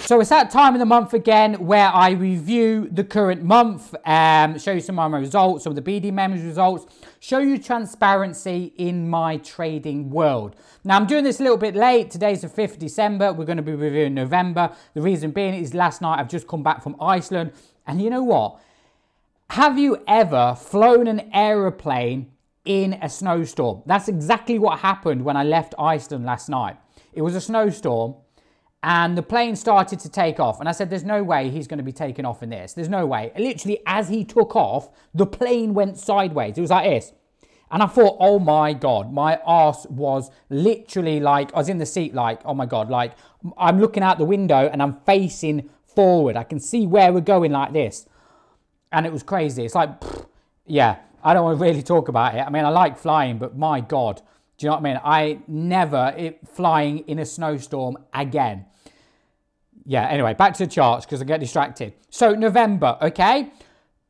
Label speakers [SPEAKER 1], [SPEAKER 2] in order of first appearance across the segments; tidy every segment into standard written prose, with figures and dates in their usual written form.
[SPEAKER 1] So it's that time of the month again where I review the current month, show you some of my results, some of the BD members results, show you transparency in my trading world. Now I'm doing this a little bit late. Today's the 5th of December. We're going to be reviewing November. The reason being is last night I've just come back from Iceland, and you know what? Have you ever flown an aeroplane in a snowstorm? That's exactly what happened when I left Iceland last night. It was a snowstorm and the plane started to take off. And I said, there's no way he's going to be taking off in this. There's no way. Literally, as he took off, the plane went sideways. It was like this. And I thought, oh my God, my arse was literally like, I was in the seat like, oh my God, like I'm looking out the window and I'm facing forward. I can see where we're going like this. And it was crazy. It's like, yeah, I don't want to really talk about it. I mean, I like flying, but my God, do you know what I mean? I never flying in a snowstorm again. Yeah, anyway, back to the charts because I get distracted. So November, okay?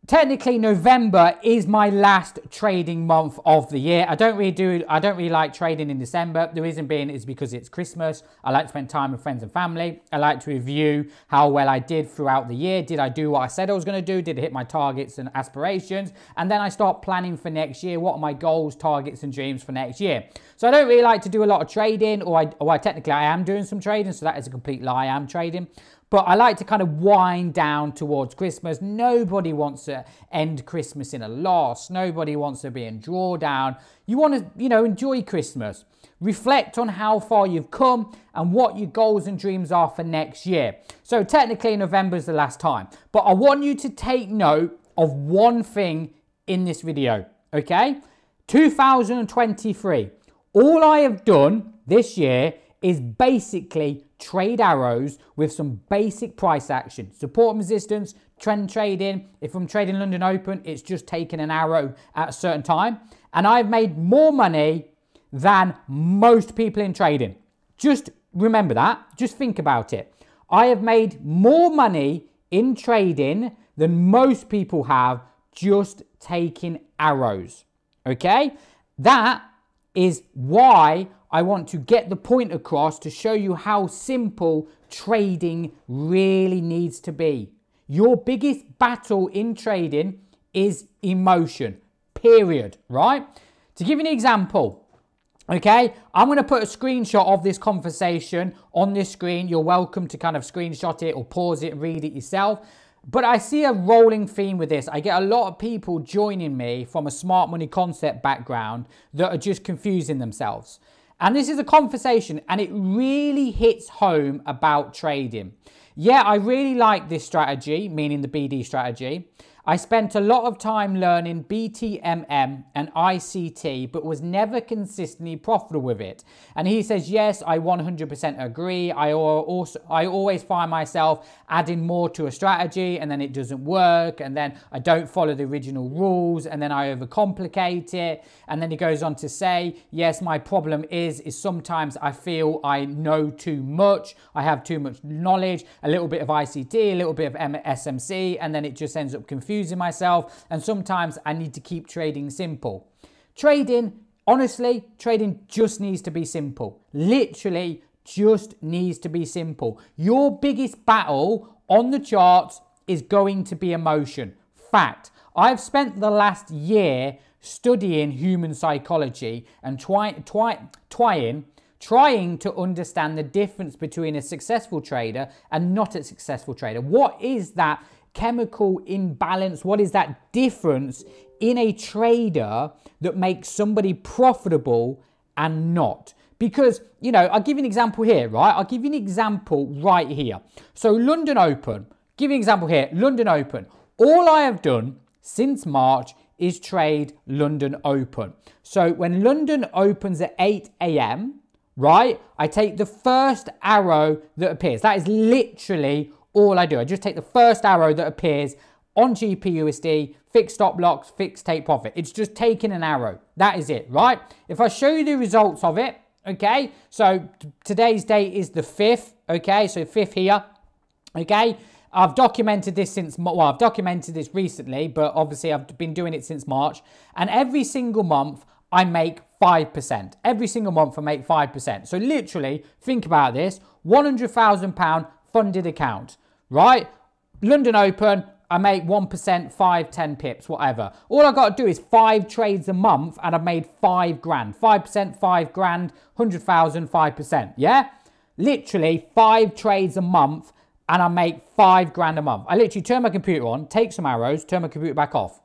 [SPEAKER 1] Technically, November is my last trading month of the year. I don't really like trading in December. The reason being is because it's Christmas. I like to spend time with friends and family. I like to review how well I did throughout the year. Did I do what I said I was going to do? Did I hit my targets and aspirations? And then I start planning for next year. What are my goals, targets, and dreams for next year? So I don't really like to do a lot of trading, or technically I am doing some trading, so that is a complete lie. I am trading. But I like to kind of wind down towards Christmas. Nobody wants to end Christmas in a loss. Nobody wants to be in drawdown. You want to, enjoy Christmas. Reflect on how far you've come and what your goals and dreams are for next year. So technically November is the last time. But I want you to take note of one thing in this video, okay? 2023. All I have done this year is basically trade arrows with some basic price action. Support and resistance, trend trading. If I'm trading London Open, it's just taking an arrow at a certain time. And I've made more money than most people in trading. Just remember that. Just think about it. I have made more money in trading than most people have just taking arrows. Okay? That is why I want to get the point across to show you how simple trading really needs to be. Your biggest battle in trading is emotion, period, right? To give you an example, okay, I'm going to put a screenshot of this conversation on this screen. You're welcome to kind of screenshot it or pause it and read it yourself. But I see a rolling theme with this. I get a lot of people joining me from a smart money concept background that are just confusing themselves. And this is a conversation and it really hits home about trading. Yeah, I really like this strategy, meaning the BD strategy. I spent a lot of time learning BTMM and ICT, but was never consistently profitable with it. And he says, yes, I 100% agree. I always find myself adding more to a strategy and then it doesn't work. And then I don't follow the original rules and then I overcomplicate it. And then he goes on to say, yes, my problem is sometimes I feel I know too much. I have too much knowledge, a little bit of ICT, a little bit of SMC, and then it just ends up confusing myself, and sometimes I need to keep trading simple. Trading, honestly, trading just needs to be simple. Literally just needs to be simple. Your biggest battle on the charts is going to be emotion. Fact. I've spent the last year studying human psychology and trying to understand the difference between a successful trader and not a successful trader. What is that chemical imbalance? What is that difference in a trader that makes somebody profitable and not? Because, I'll give you an example here, right? I'll give you an example right here. So London Open, give you an example here, London Open. All I have done since March is trade London Open. So when London opens at 8 a.m., right, I take the first arrow that appears. That is literally all I do. I just take the first arrow that appears on GPUSD, fixed stop loss, fixed take profit. It's just taking an arrow. That is it, right? If I show you the results of it, okay, so today's date is the 5th, okay, so 5th here, okay. I've documented this I've documented this recently, but obviously I've been doing it since March, and every single month I make 5%. Every single month I make 5%. So literally, think about this, £100,000, funded account, right? London Open, I make 1%, 5, 10 pips, whatever. All I got to do is 5 trades a month and I've made 5 grand. 5%, 5 grand, 100,000, 5%, yeah? Literally 5 trades a month and I make 5 grand a month. I literally turn my computer on, take some arrows, turn my computer back off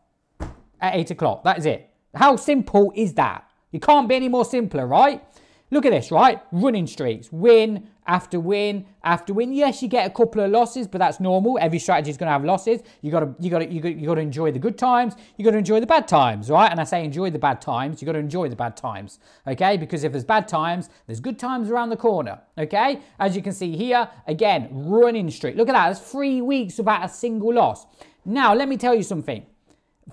[SPEAKER 1] at 8 o'clock. That is it. How simple is that? It can't be any more simpler, right? Look at this, right? Running streaks, win after win after win. Yes, you get a couple of losses, but that's normal. Every strategy is going to have losses. You got to enjoy the good times. You got to enjoy the bad times, right? And I say enjoy the bad times. You got to enjoy the bad times, okay? Because if there's bad times, there's good times around the corner, okay? As you can see here, again, running streak. Look at that. That's 3 weeks without a single loss. Now, let me tell you something.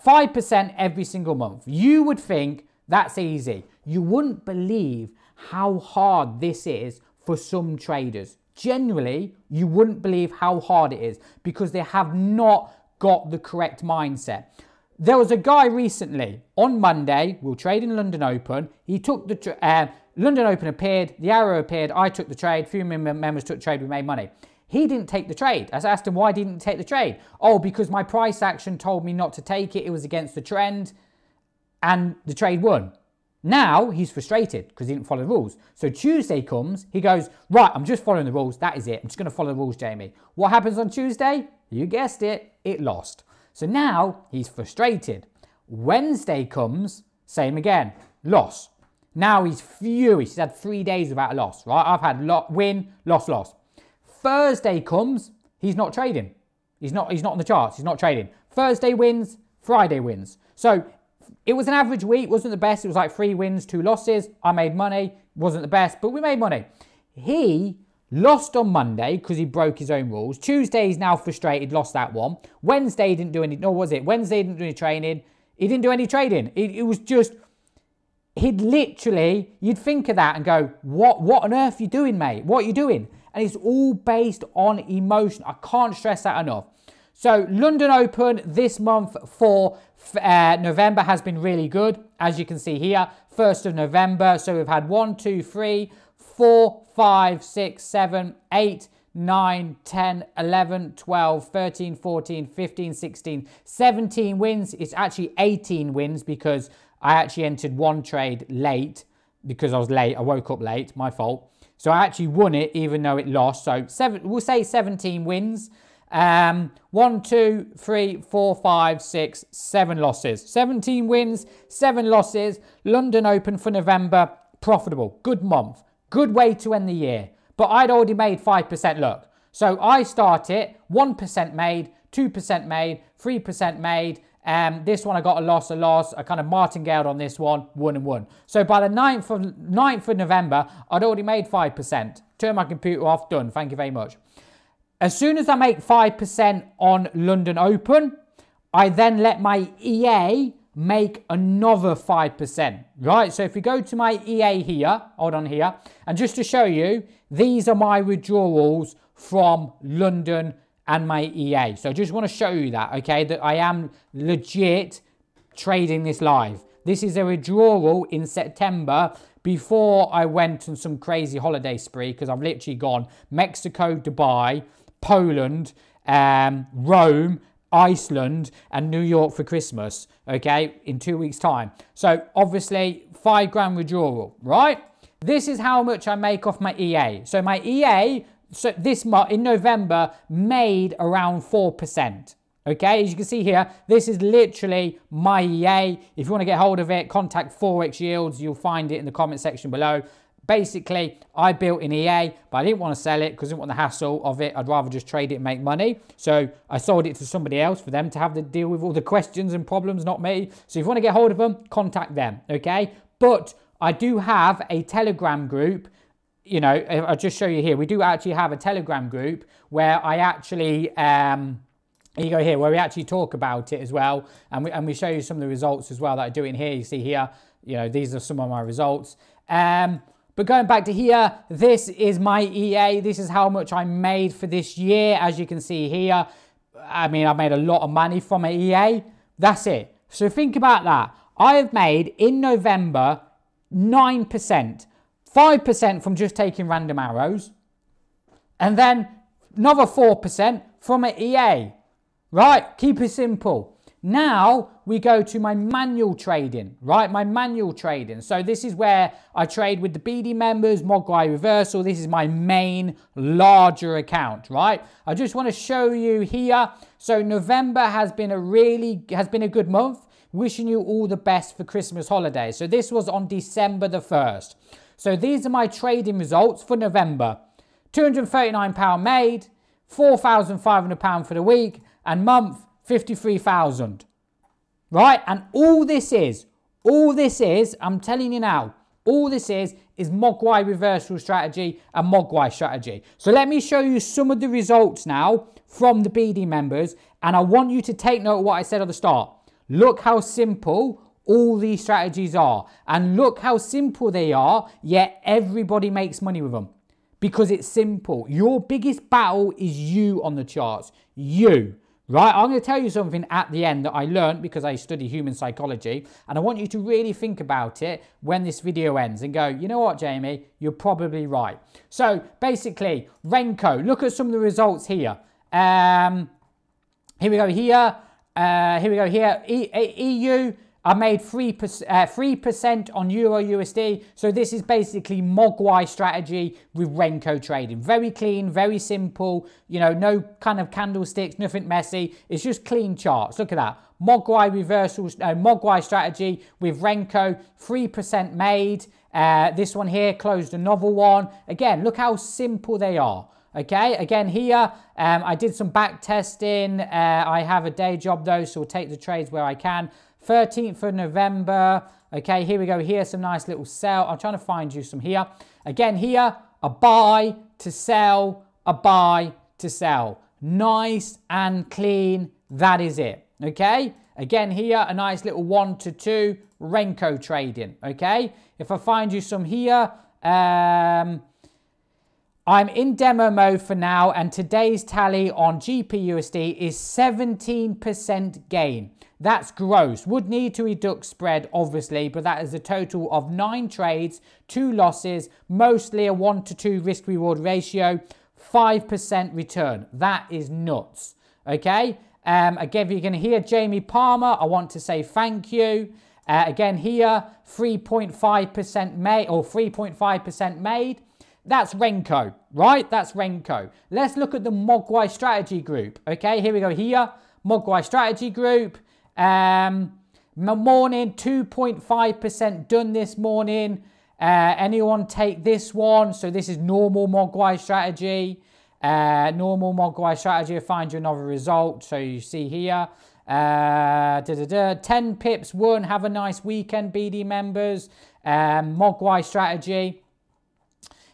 [SPEAKER 1] 5% every single month. You would think that's easy. You wouldn't believe how hard this is for some traders. Generally, you wouldn't believe how hard it is because they have not got the correct mindset. There was a guy recently on Monday, we were trading London Open. He took the London Open appeared, the arrow appeared, I took the trade, a few members took the trade, we made money. He didn't take the trade. I asked him why didn't he take the trade? Oh, because my price action told me not to take it. It was against the trend and the trade won. Now he's frustrated because he didn't follow the rules. So Tuesday comes, he goes, right, I'm just following the rules. That is it. I'm just going to follow the rules, Jamie. What happens on Tuesday? You guessed it. It lost. So now he's frustrated. Wednesday comes, same again, loss. Now he's furious. He's had 3 days without a loss, right? I've had win, loss, loss. Thursday comes, he's not trading. He's not on the charts. He's not trading. Thursday wins, Friday wins. So it was an average week, wasn't the best. It was like 3 wins, 2 losses. I made money, wasn't the best, but we made money. He lost on Monday because he broke his own rules. Tuesday, he's now frustrated, lost that one. Wednesday, he didn't do any, no, was it? Wednesday, he didn't do any training. He didn't do any trading. It was just, he'd literally, you'd think of that and go, what on earth are you doing, mate? What are you doing? And it's all based on emotion. I can't stress that enough. So London Open this month for November has been really good. As you can see here, 1st of November. So we've had 1, 2, 3, 4, 5, 6, 7, 8, 9, 10, 11, 12, 13, 14, 15, 16, 17 wins. It's actually 18 wins because I actually entered one trade late because I was late. I woke up late, my fault. So I actually won it even though it lost. So we'll say 17 wins. 1, 2, 3, 4, 5, 6, 7 losses. 17 wins, 7 losses. London Open for November, profitable. Good month. Good way to end the year. But I'd already made 5%, look. So I start it, 1% made, 2% made, 3% made. This one I got a loss. I kind of martingaled on this one, won and won. So by the 9th of November, I'd already made 5%. Turn my computer off, done. Thank you very much. As soon as I make 5% on London Open, I then let my EA make another 5%, right? So if we go to my EA here, hold on here, and just to show you, these are my withdrawals from London and my EA. So I just want to show you that, okay, that I am legit trading this live. This is a withdrawal in September before I went on some crazy holiday spree because I've literally gone Mexico, Dubai, Poland, Rome, Iceland and New York for Christmas, okay, in 2 weeks time. So obviously 5 grand withdrawal, right? This is how much I make off my EA. So my EA, so this month in November made around 4%. Okay, as you can see here, this is literally my EA. If you want to get hold of it, contact Forex Yields. You'll find it in the comment section below. Basically, I built an EA, but I didn't want to sell it because I didn't want the hassle of it. I'd rather just trade it and make money. So I sold it to somebody else for them to have to deal with all the questions and problems, not me. So if you want to get hold of them, contact them, okay? But I do have a Telegram group. You know, I'll just show you here. We do actually have a Telegram group where I actually... here you go here, where we actually talk about it as well. And we show you some of the results as well that I do in here. You see here, you know, these are some of my results. But going back to here, this is my EA. This is how much I made for this year. As you can see here, I mean, I made a lot of money from my EA. That's it. So think about that. I have made in November 9%, 5% from just taking random arrows. And then Another 4% from an EA. Right? Keep it simple. Now we go to my manual trading, right? My manual trading. So this is where I trade with the BD members, Mogwai reversal. This is my main larger account, right? I just want to show you here. So November has been a good month. Wishing you all the best for Christmas holidays. So this was on December the 1st. So these are my trading results for November. £239 made, £4,500 for the week, and month 53,000. Right? And all this is, I'm telling you now, all this is Mogwai reversal strategy and Mogwai strategy. So let me show you some of the results now from the BD members, and I want you to take note of what I said at the start. Look how simple all these strategies are, and look how simple they are, yet everybody makes money with them because it's simple. Your biggest battle is you on the charts. You. Right, I'm going to tell you something at the end that I learned because I study human psychology, and I want you to really think about it when this video ends and go, you know what, Jamie, you're probably right. So basically, Renko, look at some of the results here. Here we go here. Here we go here. EU, I made 3% on Euro USD. So this is basically Mogwai strategy with Renko trading. Very clean, very simple. You know, no kind of candlesticks, nothing messy. It's just clean charts. Look at that. Mogwai reversals, Mogwai strategy with Renko, 3% made. This one here closed another one. Again, look how simple they are. Okay, again here, I did some back testing. I have a day job though, so we'll take the trades where I can. 13th of November. Okay, here we go. Here's some nice little sell. I'm trying to find you some here. Again here, a buy to sell, a buy to sell. Nice and clean. That is it. Okay, again here, a nice little 1 to 2 Renko trading. Okay, if I find you some here, I'm in demo mode for now, and today's tally on GPUSD is 17% gain. That's gross. Would need to reduce spread, obviously, but that is a total of 9 trades, 2 losses, mostly a 1 to 2 risk-reward ratio, 5% return. That is nuts. Okay? Again, you're going to hear Jamie Palmer. I want to say thank you. Again, here, 3.5% made, or 3.5% made. That's Renko, right? That's Renko. Let's look at the Mogwai strategy group. Okay, here we go here. Mogwai strategy group. Morning, 2.5% done this morning. Anyone take this one? So this is normal Mogwai strategy. Normal Mogwai strategy. I'll find you another result. So you see here. 10 pips won. Have a nice weekend, BD members. Mogwai strategy.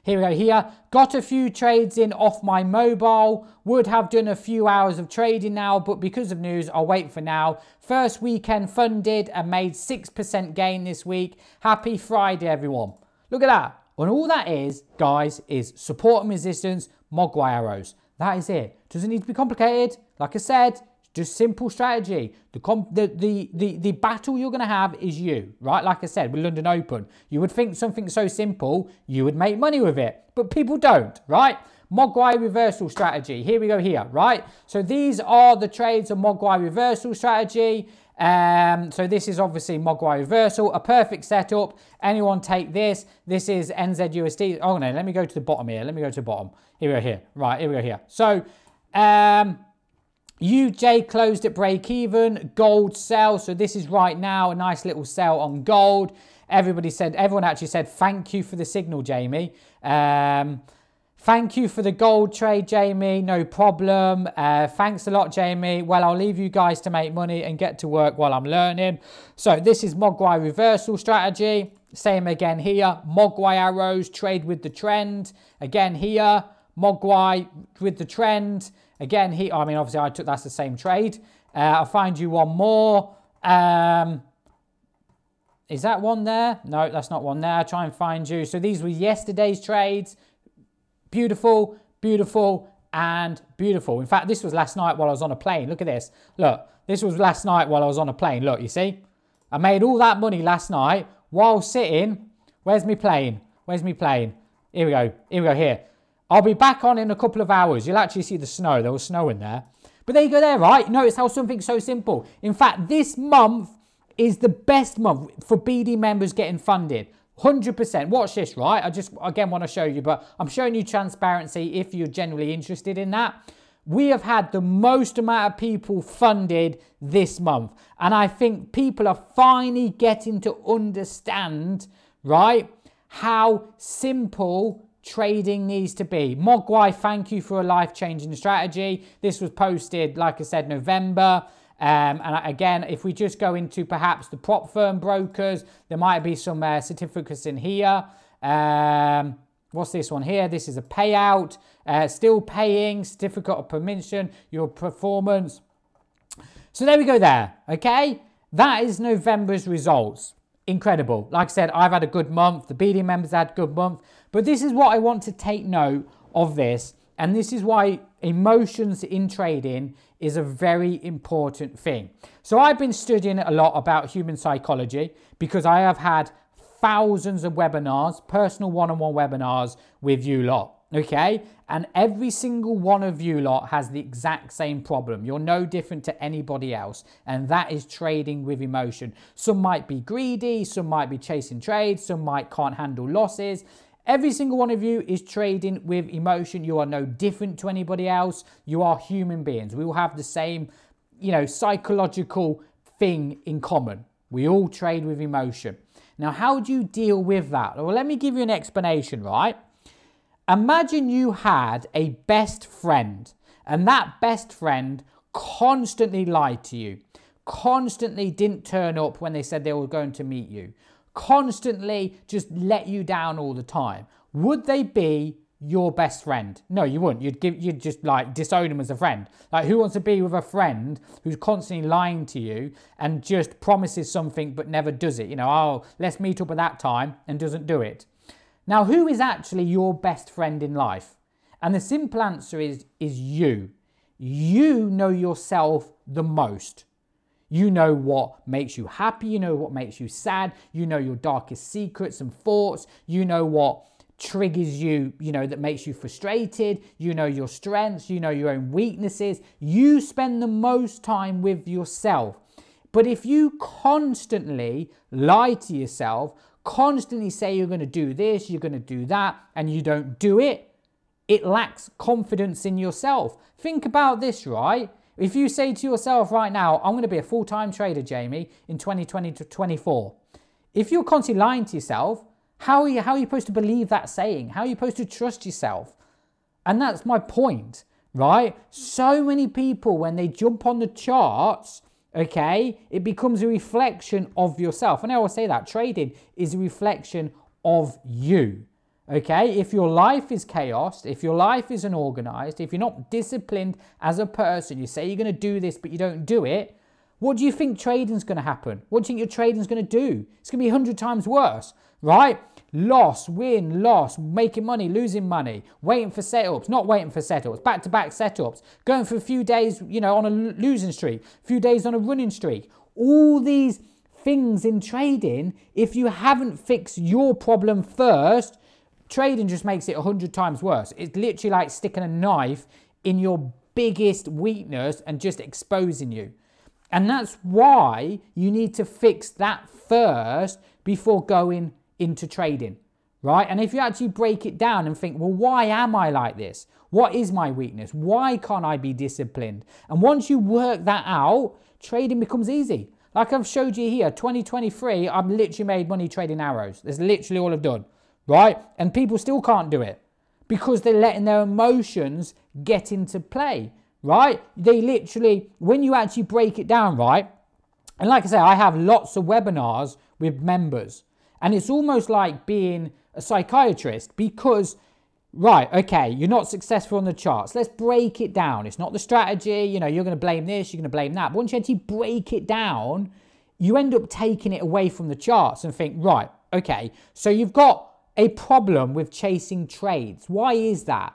[SPEAKER 1] Here we go here. Got a few trades in off my mobile. Would have done a few hours of trading now, but because of news, I'll wait for now. First weekend funded and made 6% gain this week. Happy Friday, everyone. Look at that. And all that is, guys, is support and resistance, Mogwai arrows. That is it. Doesn't need to be complicated. Like I said, just simple strategy. The battle you're going to have is you, right? Like I said, with London Open, you would think something so simple, you would make money with it. But people don't, right? Mogwai reversal strategy. Here we go here, right? So these are the trades of Mogwai reversal strategy. So this is obviously Mogwai reversal, a perfect setup. Anyone take this? This is NZUSD. Oh no, let me go to the bottom here. Let me go to the bottom. Here we go here. Right, here we go here. So, UJ closed at break even, gold sell. So this is right now a nice little sell on gold. Everyone actually said, thank you for the signal, Jamie. Thank you for the gold trade, Jamie. No problem. Thanks a lot, Jamie. Well, I'll leave you guys to make money and get to work while I'm learning. So this is Mogwai reversal strategy. Same again here. Mogwai arrows, trade with the trend. Again here, Mogwai with the trend. Again, I mean, obviously, that's the same trade. I'll find you one more. Is that one there? No, that's not one there. I'll try and find you. So these were yesterday's trades. Beautiful, beautiful, and beautiful. In fact, this was last night while I was on a plane. Look at this. Look, this was last night while I was on a plane. Look, you see? I made all that money last night while sitting. Where's my plane? Where's my plane? Here we go. Here we go, here. I'll be back on in a couple of hours. You'll actually see the snow. There was snow in there. But there you go there, right? Notice how something so simple. In fact, this month is the best month for BD members getting funded. 100%. Watch this, right? I just, again, want to show you, but I'm showing you transparency if you're genuinely interested in that. We have had the most amount of people funded this month. And I think people are finally getting to understand, right, how simple trading needs to be. Mogwai, thank you for a life-changing strategy. This was posted, like I said, November. And again, if we just go into perhaps the prop firm brokers, there might be some certificates in here. What's this one here? This is a payout. Still paying, certificate of permission, your performance. So there we go there, okay? That is November's results. Incredible. Like I said, I've had a good month. The BD members had a good month. But this is what I want to take note of this. And this is why emotions in trading is a very important thing. So I've been studying a lot about human psychology because I have had thousands of webinars, personal one-on-one webinars with you lot. Okay, and every single one of you lot has the exact same problem. You're no different to anybody else, and that is trading with emotion. Some might be greedy, some might be chasing trades, some might can't handle losses. Every single one of you is trading with emotion. You are no different to anybody else. You are human beings. We all have the same, psychological thing in common. We all trade with emotion. Now, how do you deal with that? Well, let me give you an explanation, right? Imagine you had a best friend, and that best friend constantly lied to you, constantly didn't turn up when they said they were going to meet you, constantly just let you down all the time. Would they be your best friend? No, you wouldn't. You'd just like disown them as a friend. Like, who wants to be with a friend who's constantly lying to you and just promises something but never does it? Oh, let's meet up at that time and doesn't do it. Now, who is actually your best friend in life? And the simple answer is you. You know yourself the most. You know what makes you happy. You know what makes you sad. You know your darkest secrets and thoughts. You know what triggers you, that makes you frustrated. You know your strengths. You know your own weaknesses. You spend the most time with yourself. But if you constantly lie to yourself, constantly say you're going to do this, you're going to do that, and you don't do it, it lacks confidence in yourself. Think about this, right? If you say to yourself right now, I'm going to be a full-time trader, Jamie, in 2020 to 24. If you're constantly lying to yourself, how are you supposed to believe that saying? How are you supposed to trust yourself? And that's my point, right? So many people, when they jump on the charts, okay, it becomes a reflection of yourself. And I always say that trading is a reflection of you. Okay, if your life is chaos, if your life isn't organized, if you're not disciplined as a person, you say you're going to do this, but you don't do it, what do you think trading's going to happen? What do you think your trading's going to do? It's going to be 100 times worse, right? Loss, win, loss, making money, losing money, waiting for setups, not waiting for setups, back-to-back setups, going for a few days, on a losing streak, a few days on a running streak. All these things in trading, if you haven't fixed your problem first, trading just makes it 100 times worse. It's literally like sticking a knife in your biggest weakness and just exposing you. And that's why you need to fix that first before going into trading, right? And if you actually break it down and think, well, why am I like this? What is my weakness? Why can't I be disciplined? And once you work that out, trading becomes easy. Like I've showed you here, 2023, I've literally made money trading arrows. That's literally all I've done, right? And people still can't do it because they're letting their emotions get into play, right? They literally, when you actually break it down, right? And like I say, I have lots of webinars with members. And it's almost like being a psychiatrist because, right, okay, you're not successful on the charts. Let's break it down. It's not the strategy, you're going to blame this, you're going to blame that. But once you actually break it down, you end up taking it away from the charts and think, right, okay, so you've got a problem with chasing trades. Why is that?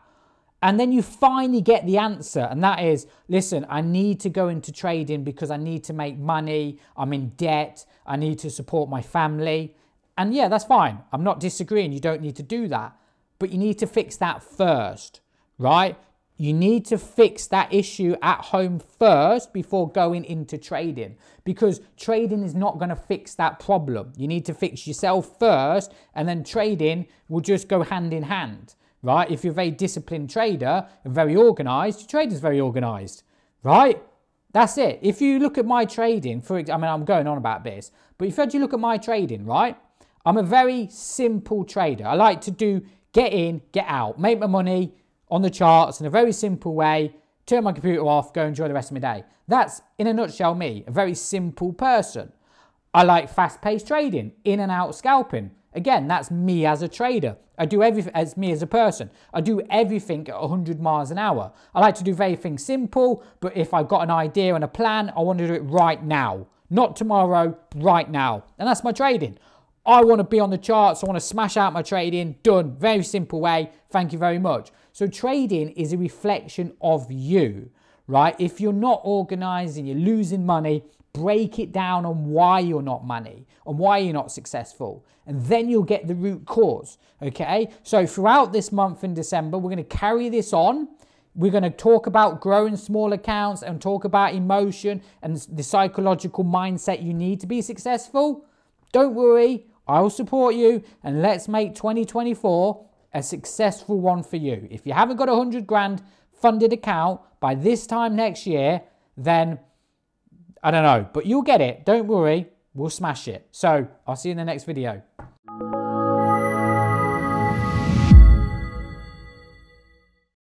[SPEAKER 1] And then you finally get the answer, and that is, listen, I need to go into trading because I need to make money, I'm in debt, I need to support my family. And yeah, that's fine. I'm not disagreeing. You don't need to do that. but you need to fix that first, right? You need to fix that issue at home first before going into trading, because trading is not going to fix that problem. You need to fix yourself first, and then trading will just go hand in hand, right? If you're a very disciplined trader and very organized, your trader's very organized, right? That's it. If you look at my trading, I'm going on about this, but if you actually look at my trading, right? I'm a very simple trader. I like to get in, get out, make my money on the charts in a very simple way, turn my computer off, go enjoy the rest of my day. That's, in a nutshell, me, a very simple person. I like fast-paced trading, in and out scalping. Again, that's me as a trader. I do everything as me as a person. I do everything at 100 miles an hour. I like to do very things simple, but if I've got an idea and a plan, I want to do it right now. Not tomorrow, right now. And that's my trading. I want to be on the charts. I want to smash out my trading. Done. Very simple way. Thank you very much. So trading is a reflection of you, right? If you're not organized and you're losing money, break it down on why you're not money, on why you're not successful, and then you'll get the root cause, okay? So throughout this month in December, we're going to carry this on. We're going to talk about growing small accounts and talk about emotion and the psychological mindset you need to be successful. Don't worry, I'll support you, and let's make 2024 a successful one for you. If you haven't got 100 grand funded account by this time next year, then I don't know, but you'll get it. Don't worry, we'll smash it. So I'll see you in the next video.